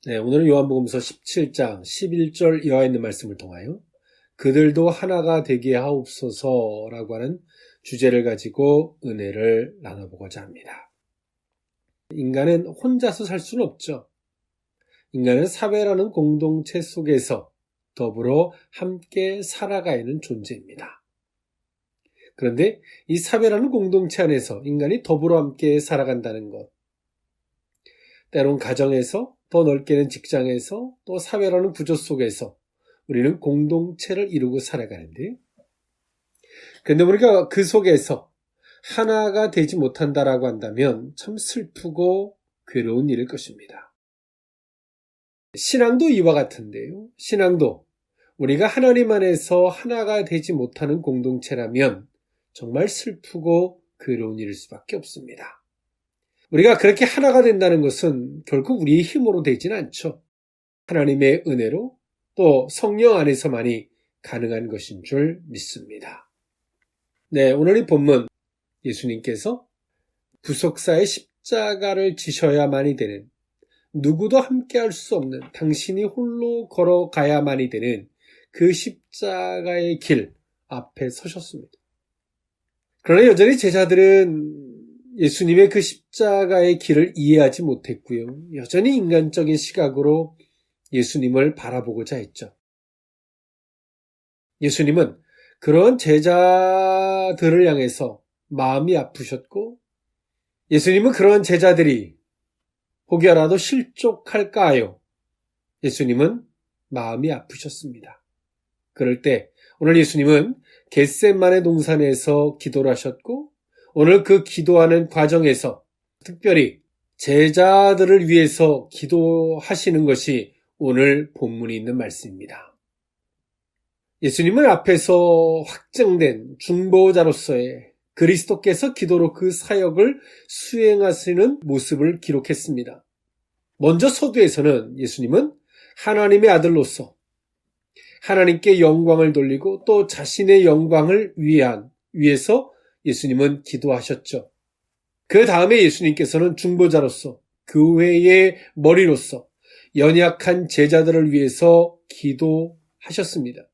네, 오늘은 요한복음서 17장 11절 이하에 있는 말씀을 통하여 그들도 하나가 되게 하옵소서라고 하는 주제를 가지고 은혜를 나눠보고자 합니다. 인간은 혼자서 살 수는 없죠. 인간은 사회라는 공동체 속에서 더불어 함께 살아가야 하는 존재입니다. 그런데 이 사회라는 공동체 안에서 인간이 더불어 함께 살아간다는 것, 때론 가정에서, 더 넓게는 직장에서, 또 사회라는 구조 속에서 우리는 공동체를 이루고 살아가는데, 그런데 우리가 그 속에서 하나가 되지 못한다라고 한다면 참 슬프고 괴로운 일일 것입니다. 신앙도 이와 같은데요. 신앙도 우리가 하나님 안에서 하나가 되지 못하는 공동체라면 정말 슬프고 괴로운 일일 수밖에 없습니다. 우리가 그렇게 하나가 된다는 것은 결국 우리의 힘으로 되지는 않죠. 하나님의 은혜로 또 성령 안에서만이 가능한 것인 줄 믿습니다. 네, 오늘 이 본문 예수님께서 구속사의 십자가를 지셔야만이 되는, 누구도 함께할 수 없는, 당신이 홀로 걸어가야만이 되는 그 십자가의 길 앞에 서셨습니다. 그러나 여전히 제자들은 예수님의 그 십자가의 길을 이해하지 못했고요. 여전히 인간적인 시각으로 예수님을 바라보고자 했죠. 예수님은 그런 제자들을 향해서 마음이 아프셨고, 예수님은 그런 제자들이 혹여라도 실족할까 하여 예수님은 마음이 아프셨습니다. 그럴 때 오늘 예수님은 겟세마네 동산에서 기도를 하셨고, 오늘 그 기도하는 과정에서 특별히 제자들을 위해서 기도하시는 것이 오늘 본문에 있는 말씀입니다. 예수님은 앞에서 확정된 중보자로서의 그리스도께서 기도로 그 사역을 수행하시는 모습을 기록했습니다. 먼저 서두에서는 예수님은 하나님의 아들로서 하나님께 영광을 돌리고 또 자신의 영광을 위해서 예수님은 기도하셨죠. 그 다음에 예수님께서는 중보자로서 교회의 머리로서 연약한 제자들을 위해서 기도하셨습니다.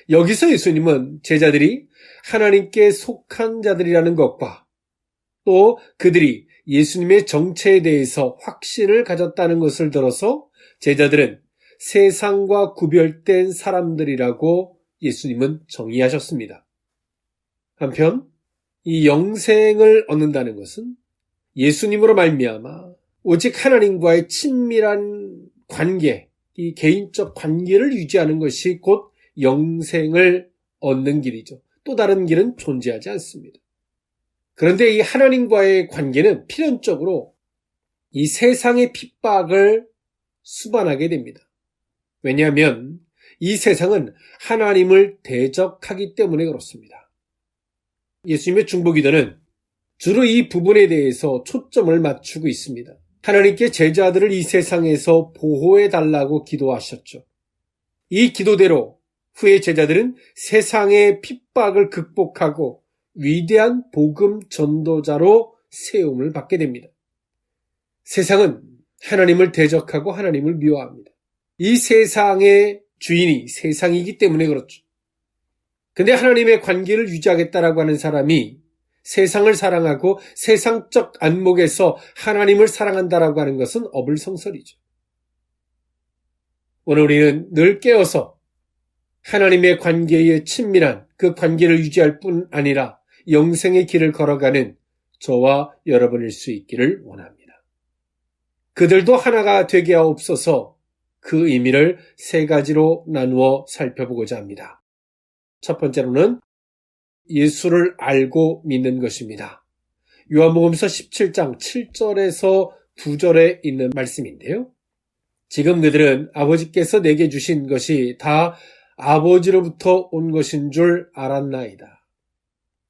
여기서 예수님은 제자들이 하나님께 속한 자들이라는 것과 또 그들이 예수님의 정체에 대해서 확신을 가졌다는 것을 들어서 제자들은 세상과 구별된 사람들이라고 예수님은 정의하셨습니다. 한편 이 영생을 얻는다는 것은 예수님으로 말미암아 오직 하나님과의 친밀한 관계, 이 개인적 관계를 유지하는 것이 곧 영생을 얻는 길이죠. 또 다른 길은 존재하지 않습니다. 그런데 이 하나님과의 관계는 필연적으로 이 세상의 핍박을 수반하게 됩니다. 왜냐하면 이 세상은 하나님을 대적하기 때문에 그렇습니다. 예수님의 중보기도는 주로 이 부분에 대해서 초점을 맞추고 있습니다. 하나님께 제자들을 이 세상에서 보호해달라고 기도하셨죠. 이 기도대로 후에 제자들은 세상의 핍박을 극복하고 위대한 복음 전도자로 세움을 받게 됩니다. 세상은 하나님을 대적하고 하나님을 미워합니다. 이 세상의 주인이 세상이기 때문에 그렇죠. 근데 하나님의 관계를 유지하겠다라고 하는 사람이 세상을 사랑하고 세상적 안목에서 하나님을 사랑한다라고 하는 것은 어불성설이죠. 오늘 우리는 늘 깨어서 하나님의 관계에 친밀한 그 관계를 유지할 뿐 아니라 영생의 길을 걸어가는 저와 여러분일 수 있기를 원합니다. 그들도 하나가 되게 하옵소서. 그 의미를 세 가지로 나누어 살펴보고자 합니다. 첫 번째로는 예수를 알고 믿는 것입니다. 요한복음서 17장 7절에서 9절에 있는 말씀인데요. 지금 그들은 아버지께서 내게 주신 것이 다 아버지로부터 온 것인 줄 알았나이다.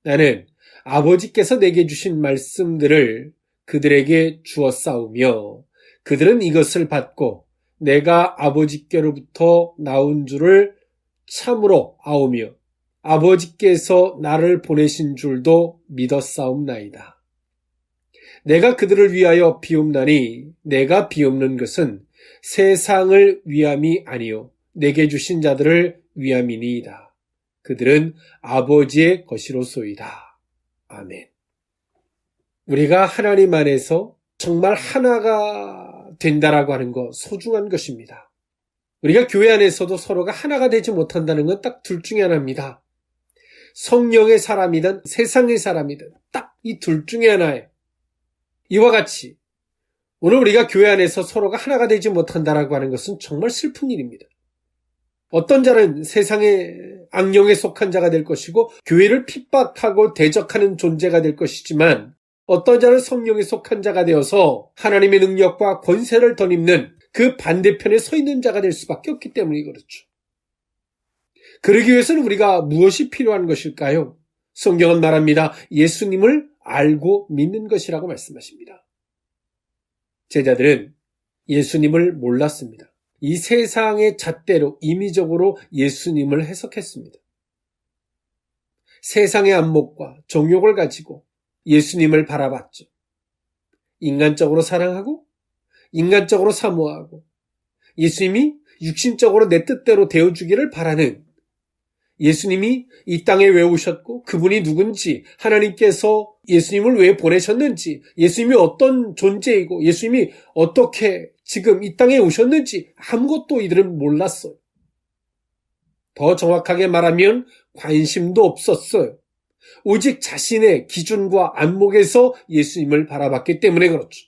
나는 아버지께서 내게 주신 말씀들을 그들에게 주었사오며 그들은 이것을 받고 내가 아버지께로부터 나온 줄을 참으로 아오며 아버지께서 나를 보내신 줄도 믿었사옵나이다. 내가 그들을 위하여 비옵나니 내가 비옵는 것은 세상을 위함이 아니요 내게 주신 자들을 위함이니이다. 그들은 아버지의 것이로소이다. 아멘. 우리가 하나님 안에서 정말 하나가 된다라고 하는 것 소중한 것입니다. 우리가 교회 안에서도 서로가 하나가 되지 못한다는 건 딱 둘 중에 하나입니다. 성령의 사람이든 세상의 사람이든 딱 이 둘 중에 하나예요. 이와 같이 오늘 우리가 교회 안에서 서로가 하나가 되지 못한다라고 하는 것은 정말 슬픈 일입니다. 어떤 자는 세상의 악령에 속한 자가 될 것이고 교회를 핍박하고 대적하는 존재가 될 것이지만 어떤 자는 성령에 속한 자가 되어서 하나님의 능력과 권세를 덧입는 그 반대편에 서 있는 자가 될 수밖에 없기 때문에 그렇죠. 그러기 위해서는 우리가 무엇이 필요한 것일까요? 성경은 말합니다. 예수님을 알고 믿는 것이라고 말씀하십니다. 제자들은 예수님을 몰랐습니다. 이 세상의 잣대로 임의적으로 예수님을 해석했습니다. 세상의 안목과 정욕을 가지고 예수님을 바라봤죠. 인간적으로 사랑하고 인간적으로 사모하고 예수님이 육신적으로 내 뜻대로 되어주기를 바라는 예수님이 이 땅에 왜 오셨고 그분이 누군지 하나님께서 예수님을 왜 보내셨는지 예수님이 어떤 존재이고 예수님이 어떻게 지금 이 땅에 오셨는지 아무것도 이들은 몰랐어요. 더 정확하게 말하면 관심도 없었어요. 오직 자신의 기준과 안목에서 예수님을 바라봤기 때문에 그렇죠.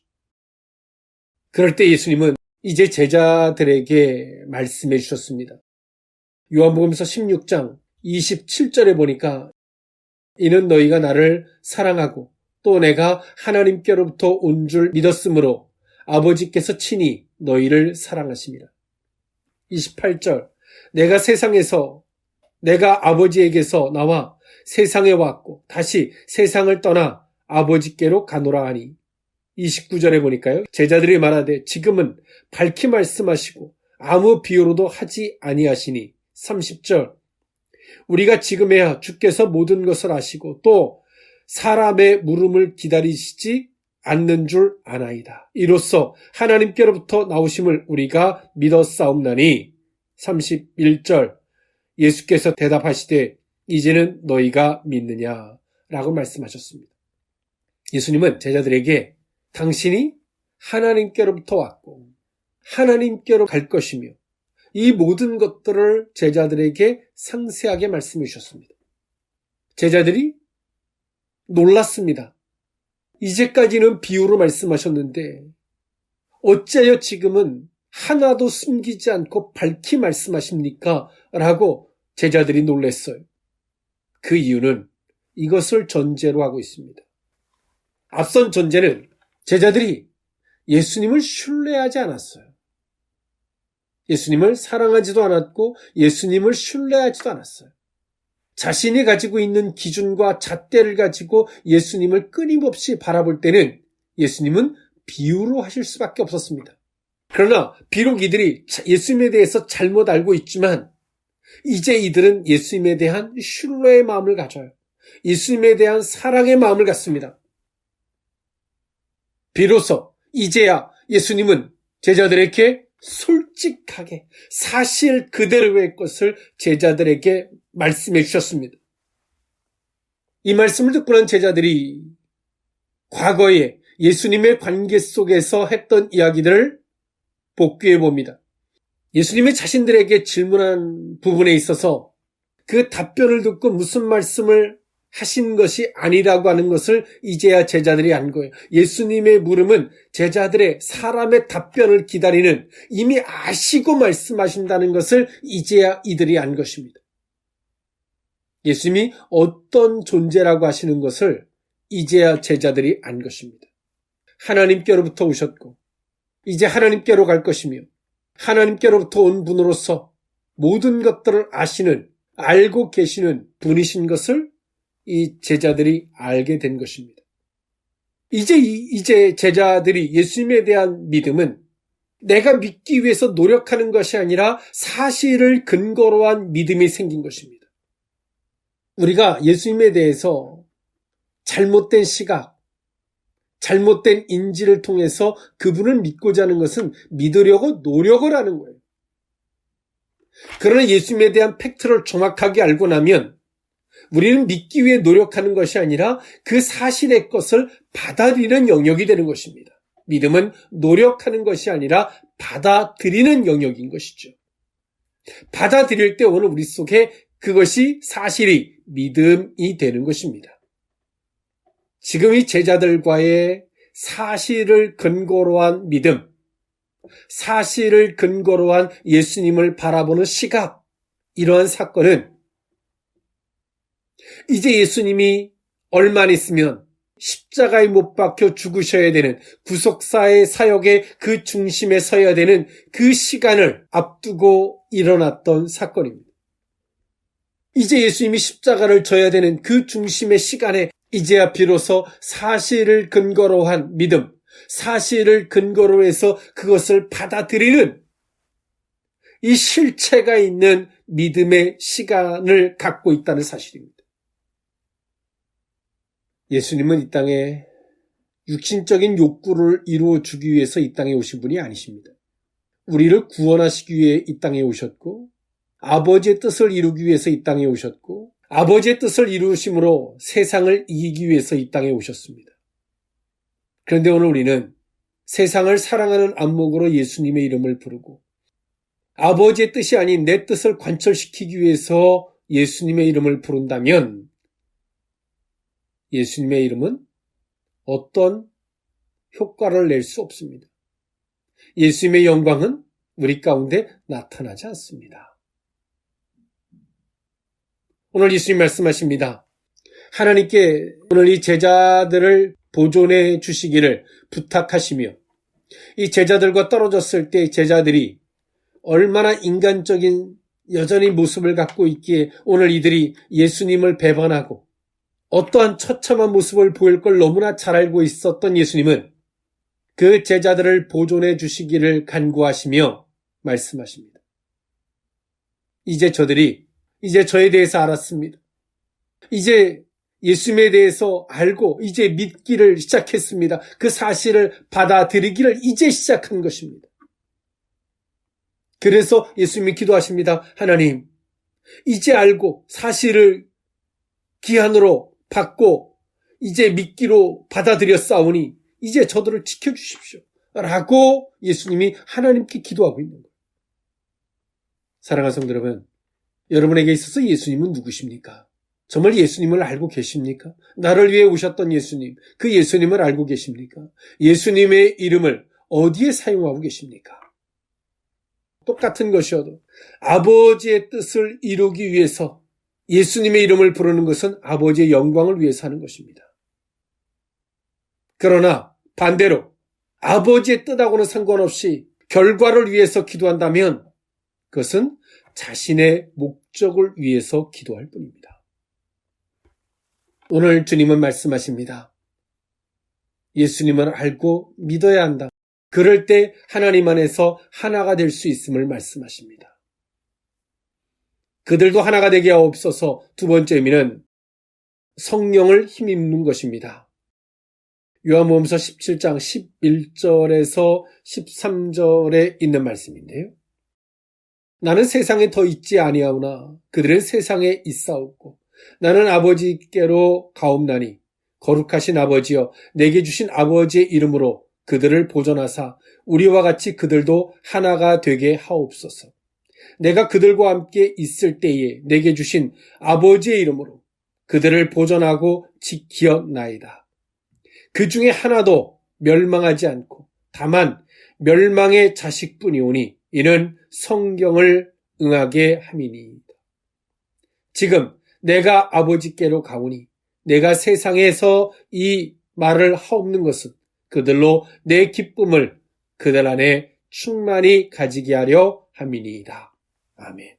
그럴 때 예수님은 이제 제자들에게 말씀해 주셨습니다. 요한복음서 16장 27절에 보니까 이는 너희가 나를 사랑하고 또 내가 하나님께로부터 온 줄 믿었으므로 아버지께서 친히 너희를 사랑하심이라. 28절 내가 아버지에게서 나와 세상에 왔고 다시 세상을 떠나 아버지께로 가노라 하니 29절에 보니까요. 제자들이 말하되 지금은 밝히 말씀하시고 아무 비유로도 하지 아니하시니 30절 우리가 지금에야 주께서 모든 것을 아시고 또 사람의 물음을 기다리시지 않는 줄 아나이다. 이로써 하나님께로부터 나오심을 우리가 믿었사옵나니 31절 예수께서 대답하시되 이제는 너희가 믿느냐라고 말씀하셨습니다. 예수님은 제자들에게 당신이 하나님께로부터 왔고 하나님께로 갈 것이며 이 모든 것들을 제자들에게 상세하게 말씀해 주셨습니다. 제자들이 놀랐습니다. 이제까지는 비유로 말씀하셨는데 어째요 지금은 하나도 숨기지 않고 밝히 말씀하십니까? 라고 제자들이 놀랐어요. 그 이유는 이것을 전제로 하고 있습니다. 앞선 전제는 제자들이 예수님을 신뢰하지 않았어요. 예수님을 사랑하지도 않았고 예수님을 신뢰하지도 않았어요. 자신이 가지고 있는 기준과 잣대를 가지고 예수님을 끊임없이 바라볼 때는 예수님은 비유로 하실 수밖에 없었습니다. 그러나 비록 이들이 예수님에 대해서 잘못 알고 있지만 이제 이들은 예수님에 대한 신뢰의 마음을 가져요. 예수님에 대한 사랑의 마음을 갖습니다. 비로소 이제야 예수님은 제자들에게 솔직하게 사실 그대로의 것을 제자들에게 말씀해 주셨습니다. 이 말씀을 듣고 난 제자들이 과거에 예수님의 관계 속에서 했던 이야기들을 복귀해 봅니다. 예수님이 자신들에게 질문한 부분에 있어서 그 답변을 듣고 무슨 말씀을 하신 것이 아니라고 하는 것을 이제야 제자들이 안 거예요. 예수님의 물음은 제자들의 사람의 답변을 기다리는 이미 아시고 말씀하신다는 것을 이제야 이들이 안 것입니다. 예수님이 어떤 존재라고 하시는 것을 이제야 제자들이 안 것입니다. 하나님께로부터 오셨고 이제 하나님께로 갈 것이며 하나님께로부터 온 분으로서 모든 것들을 아시는 알고 계시는 분이신 것을 이 제자들이 알게 된 것입니다. 이제 제자들이 예수님에 대한 믿음은 내가 믿기 위해서 노력하는 것이 아니라 사실을 근거로 한 믿음이 생긴 것입니다. 우리가 예수님에 대해서 잘못된 시각, 잘못된 인지를 통해서 그분을 믿고자 하는 것은 믿으려고 노력을 하는 거예요. 그러나 예수님에 대한 팩트를 정확하게 알고 나면 우리는 믿기 위해 노력하는 것이 아니라 그 사실의 것을 받아들이는 영역이 되는 것입니다. 믿음은 노력하는 것이 아니라 받아들이는 영역인 것이죠. 받아들일 때 오늘 우리 속에 그것이 사실이 믿음이 되는 것입니다. 지금 이 제자들과의 사실을 근거로 한 믿음, 사실을 근거로 한 예수님을 바라보는 시각, 이러한 사건은 이제 예수님이 얼마 안 있으면 십자가에 못 박혀 죽으셔야 되는 구속사의 사역의 그 중심에 서야 되는 그 시간을 앞두고 일어났던 사건입니다. 이제 예수님이 십자가를 져야 되는 그 중심의 시간에 이제야 비로소 사실을 근거로 한 믿음, 사실을 근거로 해서 그것을 받아들이는 이 실체가 있는 믿음의 시간을 갖고 있다는 사실입니다. 예수님은 이 땅에 육신적인 욕구를 이루어주기 위해서 이 땅에 오신 분이 아니십니다. 우리를 구원하시기 위해 이 땅에 오셨고, 아버지의 뜻을 이루기 위해서 이 땅에 오셨고, 아버지의 뜻을 이루심으로 세상을 이기기 위해서 이 땅에 오셨습니다. 그런데 오늘 우리는 세상을 사랑하는 안목으로 예수님의 이름을 부르고 아버지의 뜻이 아닌 내 뜻을 관철시키기 위해서 예수님의 이름을 부른다면 예수님의 이름은 어떤 효과를 낼 수 없습니다. 예수님의 영광은 우리 가운데 나타나지 않습니다. 오늘 예수님 말씀하십니다. 하나님께 오늘 이 제자들을 보존해 주시기를 부탁하시며 이 제자들과 떨어졌을 때 제자들이 얼마나 인간적인 여전히 모습을 갖고 있기에 오늘 이들이 예수님을 배반하고 어떠한 처참한 모습을 보일 걸 너무나 잘 알고 있었던 예수님은 그 제자들을 보존해 주시기를 간구하시며 말씀하십니다. 이제 저에 대해서 알았습니다. 이제 예수님에 대해서 알고 이제 믿기를 시작했습니다. 그 사실을 받아들이기를 이제 시작한 것입니다. 그래서 예수님이 기도하십니다. 하나님, 이제 알고 사실을 기한으로 받고 이제 믿기로 받아들였사오니 이제 저들을 지켜주십시오. 라고 예수님이 하나님께 기도하고 있는 거예요. 사랑하는 성도 여러분, 여러분에게 있어서 예수님은 누구십니까? 정말 예수님을 알고 계십니까? 나를 위해 오셨던 예수님, 그 예수님을 알고 계십니까? 예수님의 이름을 어디에 사용하고 계십니까? 똑같은 것이어도 아버지의 뜻을 이루기 위해서 예수님의 이름을 부르는 것은 아버지의 영광을 위해서 하는 것입니다. 그러나 반대로 아버지의 뜻하고는 상관없이 결과를 위해서 기도한다면 그것은 자신의 목적을 위해서 기도할 뿐입니다. 오늘 주님은 말씀하십니다. 예수님을 알고 믿어야 한다. 그럴 때 하나님 안에서 하나가 될 수 있음을 말씀하십니다. 그들도 하나가 되게 하옵소서. 두 번째 의미는 성령을 힘입는 것입니다. 요한복음서 17장 11절에서 13절에 있는 말씀인데요. 나는 세상에 더 있지 아니하오나 그들은 세상에 있사옵고 나는 아버지께로 가옵나니 거룩하신 아버지여 내게 주신 아버지의 이름으로 그들을 보존하사 우리와 같이 그들도 하나가 되게 하옵소서. 내가 그들과 함께 있을 때에 내게 주신 아버지의 이름으로 그들을 보존하고 지키었나이다. 그 중에 하나도 멸망하지 않고 다만 멸망의 자식뿐이오니 이는 성경을 응하게 함이니이다. 지금 내가 아버지께로 가오니 내가 세상에서 이 말을 하옵는 것은 그들로 내 기쁨을 그들 안에 충만히 가지게 하려 함이니이다. 아멘.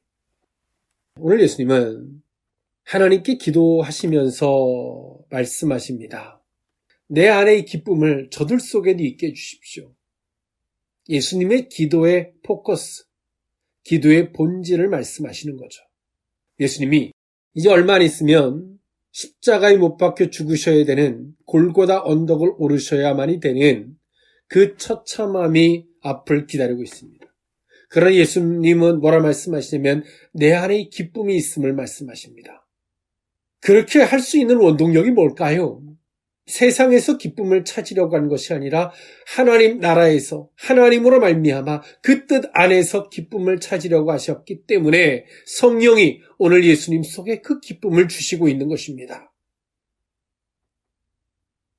오늘 예수님은 하나님께 기도하시면서 말씀하십니다. 내 안에 이 기쁨을 저들 속에도 있게 해주십시오. 예수님의 기도의 포커스, 기도의 본질을 말씀하시는 거죠. 예수님이 이제 얼마 안 있으면 십자가에 못 박혀 죽으셔야 되는 골고다 언덕을 오르셔야만이 되는 그 처참함이 앞을 기다리고 있습니다. 그러나 예수님은 뭐라 말씀하시냐면 내 안에 기쁨이 있음을 말씀하십니다. 그렇게 할 수 있는 원동력이 뭘까요? 세상에서 기쁨을 찾으려고 하는 것이 아니라 하나님 나라에서 하나님으로 말미암아 그 뜻 안에서 기쁨을 찾으려고 하셨기 때문에 성령이 오늘 예수님 속에 그 기쁨을 주시고 있는 것입니다.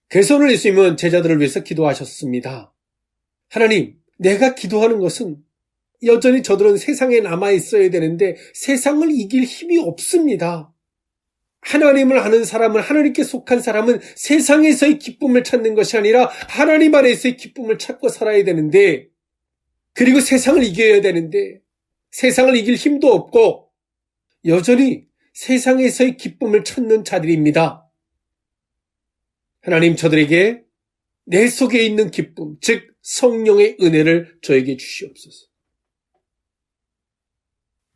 그래서 오늘 예수님은 제자들을 위해서 기도하셨습니다. 하나님, 내가 기도하는 것은 여전히 저들은 세상에 남아 있어야 되는데 세상을 이길 힘이 없습니다. 하나님을 아는 사람은, 하나님께 속한 사람은 세상에서의 기쁨을 찾는 것이 아니라 하나님 안에서의 기쁨을 찾고 살아야 되는데, 그리고 세상을 이겨야 되는데 세상을 이길 힘도 없고 여전히 세상에서의 기쁨을 찾는 자들입니다. 하나님, 저들에게 내 속에 있는 기쁨, 즉 성령의 은혜를 저에게 주시옵소서.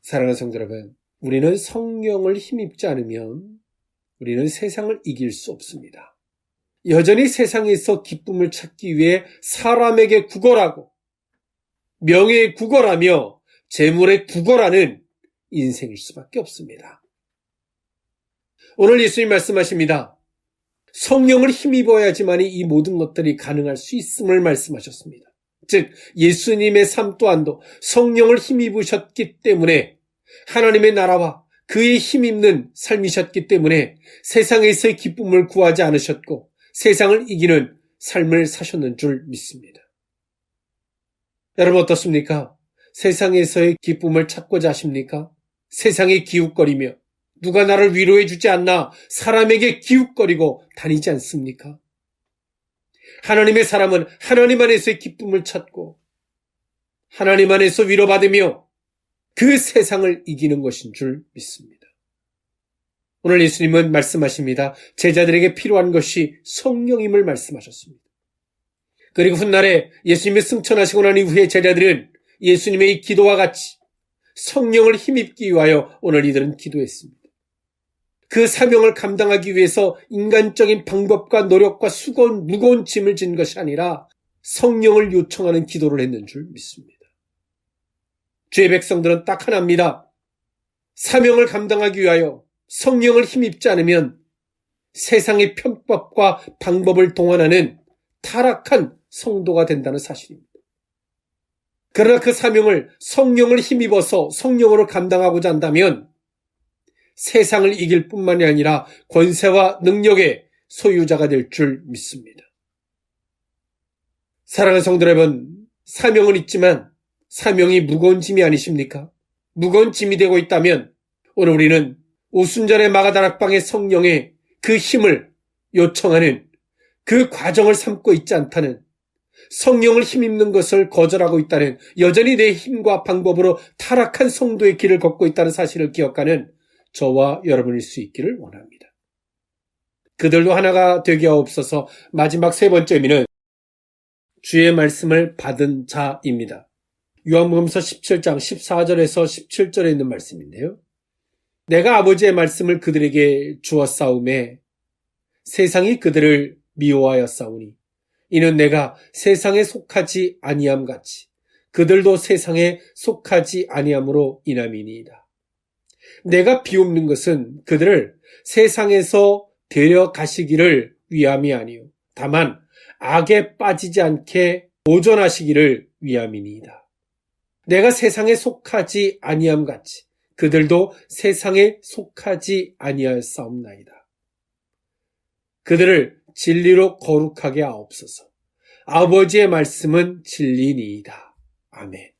사랑하는 성도 여러분, 우리는 성령을 힘입지 않으면 우리는 세상을 이길 수 없습니다. 여전히 세상에서 기쁨을 찾기 위해 사람에게 구걸하고 명예에 구걸하며 재물에 구걸하는 인생일 수밖에 없습니다. 오늘 예수님 말씀하십니다. 성령을 힘입어야지만이 이 모든 것들이 가능할 수 있음을 말씀하셨습니다. 즉 예수님의 삶 또한도 성령을 힘입으셨기 때문에 하나님의 나라와 그의 힘입는 삶이셨기 때문에 세상에서의 기쁨을 구하지 않으셨고 세상을 이기는 삶을 사셨는 줄 믿습니다. 여러분 어떻습니까? 세상에서의 기쁨을 찾고자 하십니까? 세상에 기웃거리며 누가 나를 위로해 주지 않나 사람에게 기웃거리고 다니지 않습니까? 하나님의 사람은 하나님 안에서의 기쁨을 찾고 하나님 안에서 위로받으며 그 세상을 이기는 것인 줄 믿습니다. 오늘 예수님은 말씀하십니다. 제자들에게 필요한 것이 성령임을 말씀하셨습니다. 그리고 훗날에 예수님이 승천하시고 난 이후에 제자들은 예수님의 이 기도와 같이 성령을 힘입기 위하여 오늘 이들은 기도했습니다. 그 사명을 감당하기 위해서 인간적인 방법과 노력과 수고한 무거운 짐을 진 것이 아니라 성령을 요청하는 기도를 했는 줄 믿습니다. 주의 백성들은 딱 하나입니다. 사명을 감당하기 위하여 성령을 힘입지 않으면 세상의 편법과 방법을 동원하는 타락한 성도가 된다는 사실입니다. 그러나 그 사명을 성령을 힘입어서 성령으로 감당하고자 한다면 세상을 이길 뿐만이 아니라 권세와 능력의 소유자가 될 줄 믿습니다. 사랑하는 성도 여러분, 사명은 있지만 사명이 무거운 짐이 아니십니까? 무거운 짐이 되고 있다면 오늘 우리는 오순절의 마가다락방의 성령의 그 힘을 요청하는 그 과정을 삼고 있지 않다는, 성령을 힘입는 것을 거절하고 있다는, 여전히 내 힘과 방법으로 타락한 성도의 길을 걷고 있다는 사실을 기억하는 저와 여러분일 수 있기를 원합니다. 그들도 하나가 되게 하옵소서. 마지막 세 번째 의미는 주의 말씀을 받은 자입니다. 요한복음서 17장 14절에서 17절에 있는 말씀인데요. 내가 아버지의 말씀을 그들에게 주었사오매 세상이 그들을 미워하였사오니 이는 내가 세상에 속하지 아니함 같이 그들도 세상에 속하지 아니함으로 인함이니이다. 내가 비옵는 것은 그들을 세상에서 데려가시기를 위함이 아니요 다만 악에 빠지지 않게 보존하시기를 위함이니이다. 내가 세상에 속하지 아니함 같이 그들도 세상에 속하지 아니하였사옵나이다. 그들을 진리로 거룩하게 하옵소서. 아버지의 말씀은 진리니이다. 아멘.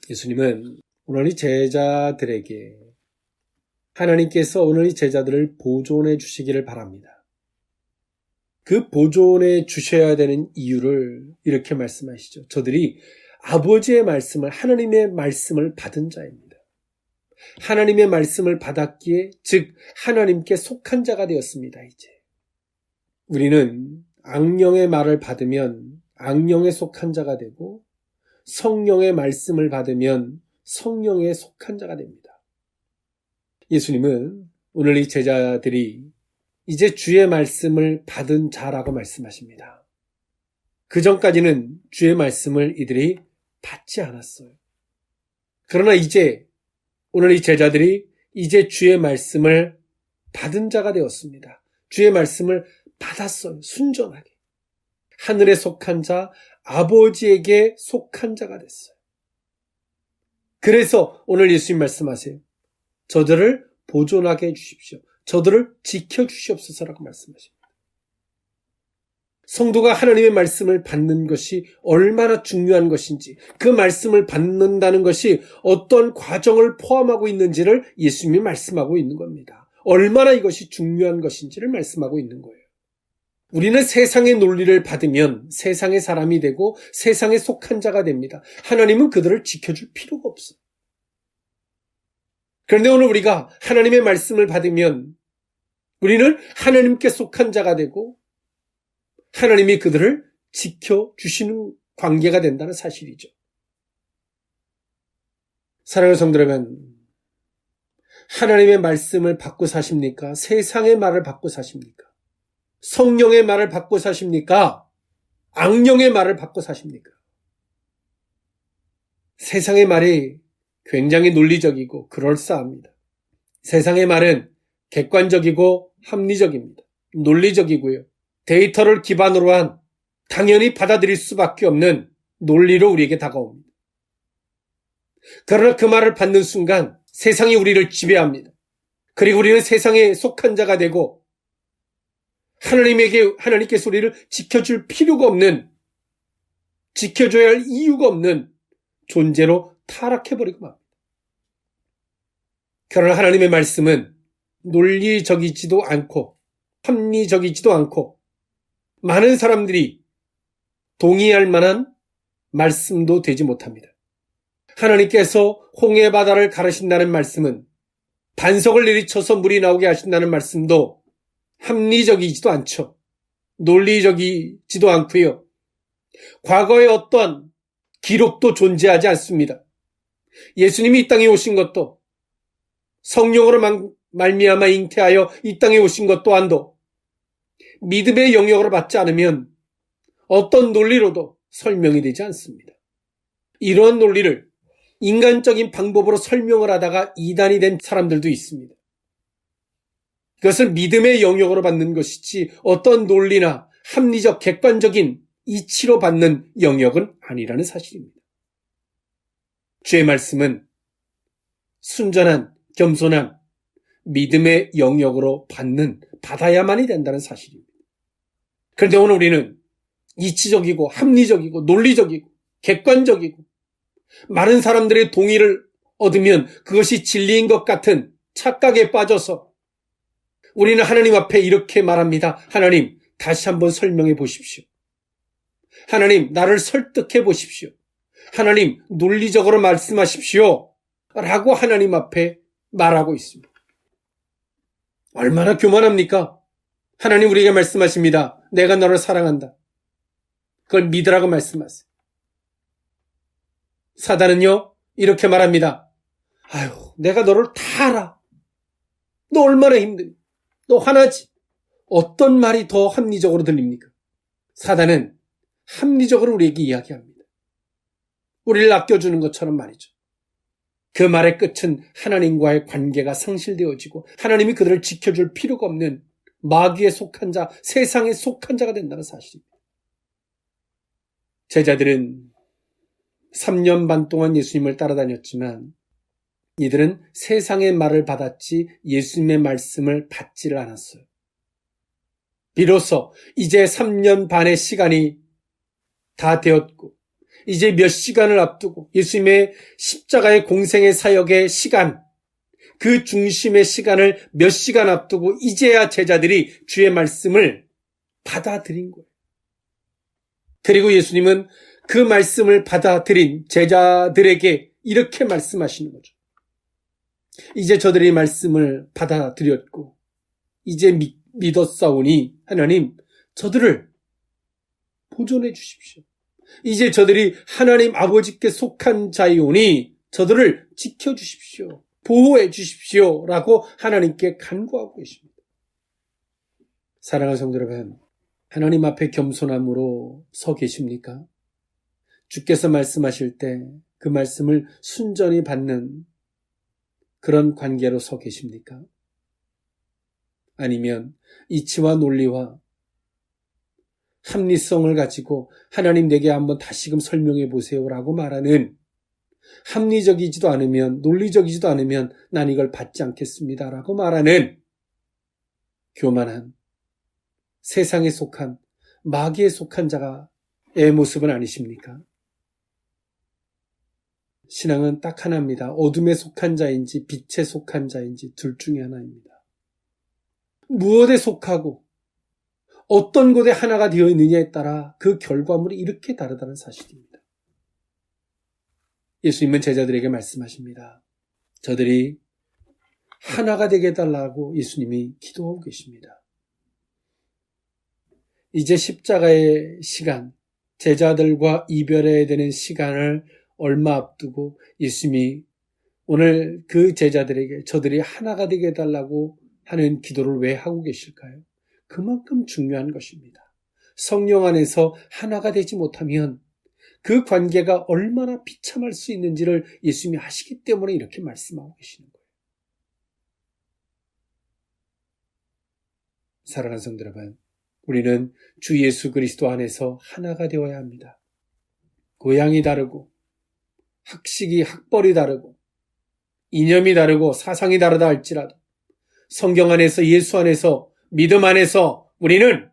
예수님은 오늘 이 제자들에게 하나님께서 오늘 이 제자들을 보존해 주시기를 바랍니다. 그 보존해 주셔야 되는 이유를 이렇게 말씀하시죠. 저들이 아버지의 말씀을, 하나님의 말씀을 받은 자입니다. 하나님의 말씀을 받았기에 즉 하나님께 속한 자가 되었습니다. 이제 우리는 악령의 말을 받으면 악령에 속한 자가 되고 성령의 말씀을 받으면 성령에 속한 자가 됩니다. 예수님은 오늘 이 제자들이 이제 주의 말씀을 받은 자라고 말씀하십니다. 그 전까지는 주의 말씀을 이들이 받지 않았어요. 그러나 이제 오늘 이 제자들이 이제 주의 말씀을 받은 자가 되었습니다. 주의 말씀을 받았어요. 순전하게. 하늘에 속한 자, 아버지에게 속한 자가 됐어요. 그래서 오늘 예수님 말씀하세요. 저들을 보존하게 해주십시오. 저들을 지켜주시옵소서라고 말씀하십니다. 성도가 하나님의 말씀을 받는 것이 얼마나 중요한 것인지, 그 말씀을 받는다는 것이 어떤 과정을 포함하고 있는지를 예수님이 말씀하고 있는 겁니다. 얼마나 이것이 중요한 것인지를 말씀하고 있는 거예요. 우리는 세상의 논리를 받으면 세상의 사람이 되고 세상에 속한 자가 됩니다. 하나님은 그들을 지켜줄 필요가 없어요. 그런데 오늘 우리가 하나님의 말씀을 받으면 우리는 하나님께 속한 자가 되고 하나님이 그들을 지켜주시는 관계가 된다는 사실이죠. 사랑하는 성도 여러분, 하나님의 말씀을 받고 사십니까? 세상의 말을 받고 사십니까? 성령의 말을 받고 사십니까? 악령의 말을 받고 사십니까? 세상의 말이 굉장히 논리적이고 그럴싸합니다. 세상의 말은 객관적이고 합리적입니다. 논리적이고요. 데이터를 기반으로 한 당연히 받아들일 수밖에 없는 논리로 우리에게 다가옵니다. 그러나 그 말을 받는 순간 세상이 우리를 지배합니다. 그리고 우리는 세상에 속한 자가 되고 하나님께서 우리를 지켜줄 필요가 없는, 지켜줘야 할 이유가 없는 존재로 타락해버리고 맙니다. 그러나 하나님의 말씀은 논리적이지도 않고 합리적이지도 않고 많은 사람들이 동의할 만한 말씀도 되지 못합니다. 하나님께서 홍해 바다를 가르신다는 말씀은, 반석을 내리쳐서 물이 나오게 하신다는 말씀도 합리적이지도 않죠. 논리적이지도 않고요. 과거의 어떤 기록도 존재하지 않습니다. 예수님이 이 땅에 오신 것도, 성령으로 말미암아 잉태하여 이 땅에 오신 것 또한도 믿음의 영역으로 받지 않으면 어떤 논리로도 설명이 되지 않습니다. 이런 논리를 인간적인 방법으로 설명을 하다가 이단이 된 사람들도 있습니다. 그것을 믿음의 영역으로 받는 것이지 어떤 논리나 합리적 객관적인 이치로 받는 영역은 아니라는 사실입니다. 주의 말씀은 순전한, 겸손한 믿음의 영역으로 받아야만이 된다는 사실입니다. 그런데 오늘 우리는 이치적이고 합리적이고 논리적이고 객관적이고 많은 사람들의 동의를 얻으면 그것이 진리인 것 같은 착각에 빠져서 우리는 하나님 앞에 이렇게 말합니다. 하나님, 다시 한번 설명해 보십시오. 하나님, 나를 설득해 보십시오. 하나님, 논리적으로 말씀하십시오. 라고 하나님 앞에 말하고 있습니다. 얼마나 교만합니까? 하나님 우리에게 말씀하십니다. 내가 너를 사랑한다. 그걸 믿으라고 말씀하세요. 사단은요, 이렇게 말합니다. 아유, 내가 너를 다 알아. 너 얼마나 힘드니? 너 화나지? 어떤 말이 더 합리적으로 들립니까? 사단은 합리적으로 우리에게 이야기합니다. 우리를 아껴주는 것처럼 말이죠. 그 말의 끝은 하나님과의 관계가 상실되어지고 하나님이 그들을 지켜줄 필요가 없는 마귀에 속한 자, 세상에 속한 자가 된다는 사실입니다. 제자들은 3년 반 동안 예수님을 따라다녔지만 이들은 세상의 말을 받았지 예수님의 말씀을 받지를 않았어요. 비로소 이제 3년 반의 시간이 다 되었고 이제 몇 시간을 앞두고 예수님의 십자가의 공생의 사역의 시간, 그 중심의 시간을 몇 시간 앞두고 이제야 제자들이 주의 말씀을 받아들인 거예요. 그리고 예수님은 그 말씀을 받아들인 제자들에게 이렇게 말씀하시는 거죠. 이제 저들이 말씀을 받아들였고 이제 믿었사오니 하나님 저들을 보존해 주십시오. 이제 저들이 하나님 아버지께 속한 자이오니 저들을 지켜주십시오. 보호해 주십시오 라고 하나님께 간구하고 계십니다. 사랑하는 성도 여러분, 하나님 앞에 겸손함으로 서 계십니까? 주께서 말씀하실 때 그 말씀을 순전히 받는 그런 관계로 서 계십니까? 아니면 이치와 논리와 합리성을 가지고 하나님 내게 한번 다시금 설명해 보세요라고 말하는, 합리적이지도 않으면, 논리적이지도 않으면 난 이걸 받지 않겠습니다라고 말하는 교만한, 세상에 속한, 마귀에 속한 자의 모습은 아니십니까? 신앙은 딱 하나입니다. 어둠에 속한 자인지 빛에 속한 자인지 둘 중에 하나입니다. 무엇에 속하고 어떤 곳에 하나가 되어 있느냐에 따라 그 결과물이 이렇게 다르다는 사실입니다. 예수님은 제자들에게 말씀하십니다. 저들이 하나가 되게 해달라고 예수님이 기도하고 계십니다. 이제 십자가의 시간, 제자들과 이별해야 되는 시간을 얼마 앞두고 예수님이 오늘 그 제자들에게 저들이 하나가 되게 해달라고 하는 기도를 왜 하고 계실까요? 그만큼 중요한 것입니다. 성령 안에서 하나가 되지 못하면 그 관계가 얼마나 비참할 수 있는지를 예수님이 아시기 때문에 이렇게 말씀하고 계시는 거예요. 사랑하는 성도 여러분, 우리는 주 예수 그리스도 안에서 하나가 되어야 합니다. 고향이 다르고 학식이 학벌이 다르고 이념이 다르고 사상이 다르다 할지라도 성경 안에서, 예수 안에서, 믿음 안에서 우리는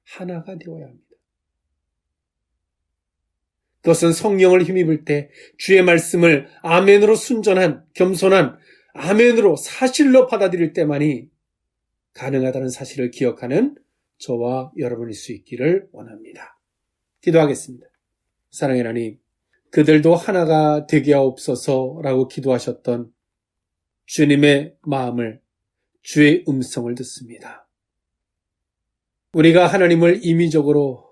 하나가 되어야 합니다. 그것은 성령을 힘입을 때 주의 말씀을 아멘으로 순전한, 겸손한 아멘으로 사실로 받아들일 때만이 가능하다는 사실을 기억하는 저와 여러분일 수 있기를 원합니다. 기도하겠습니다. 사랑의 하나님, 그들도 하나가 되게 하옵소서라고 기도하셨던 주님의 마음을, 주의 음성을 듣습니다. 우리가 하나님을 임의적으로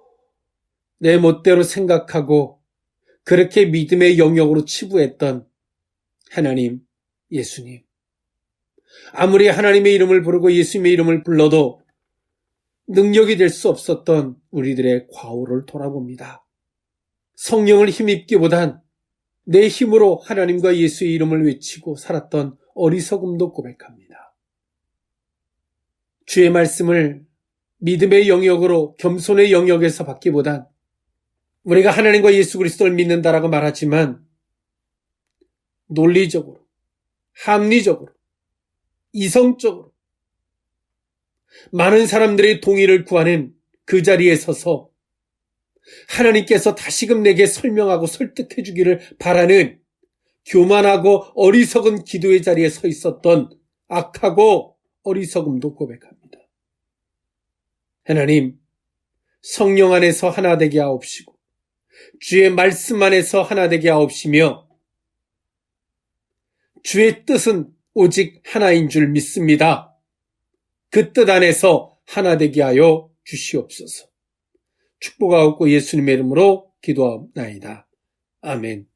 내 멋대로 생각하고 그렇게 믿음의 영역으로 치부했던 하나님, 예수님. 아무리 하나님의 이름을 부르고 예수님의 이름을 불러도 능력이 될 수 없었던 우리들의 과오를 돌아봅니다. 성령을 힘입기보단 내 힘으로 하나님과 예수의 이름을 외치고 살았던 어리석음도 고백합니다. 주의 말씀을 믿음의 영역으로, 겸손의 영역에서 받기보단 우리가 하나님과 예수 그리스도를 믿는다라고 말하지만 논리적으로, 합리적으로, 이성적으로 많은 사람들의 동의를 구하는 그 자리에 서서 하나님께서 다시금 내게 설명하고 설득해 주기를 바라는 교만하고 어리석은 기도의 자리에 서 있었던 악하고 어리석음도 고백합니다. 하나님, 성령 안에서 하나 되게 하옵시고 주의 말씀 안에서 하나 되게 하옵시며 주의 뜻은 오직 하나인 줄 믿습니다. 그 뜻 안에서 하나 되게 하여 주시옵소서. 축복하옵고 예수님의 이름으로 기도하옵나이다. 아멘.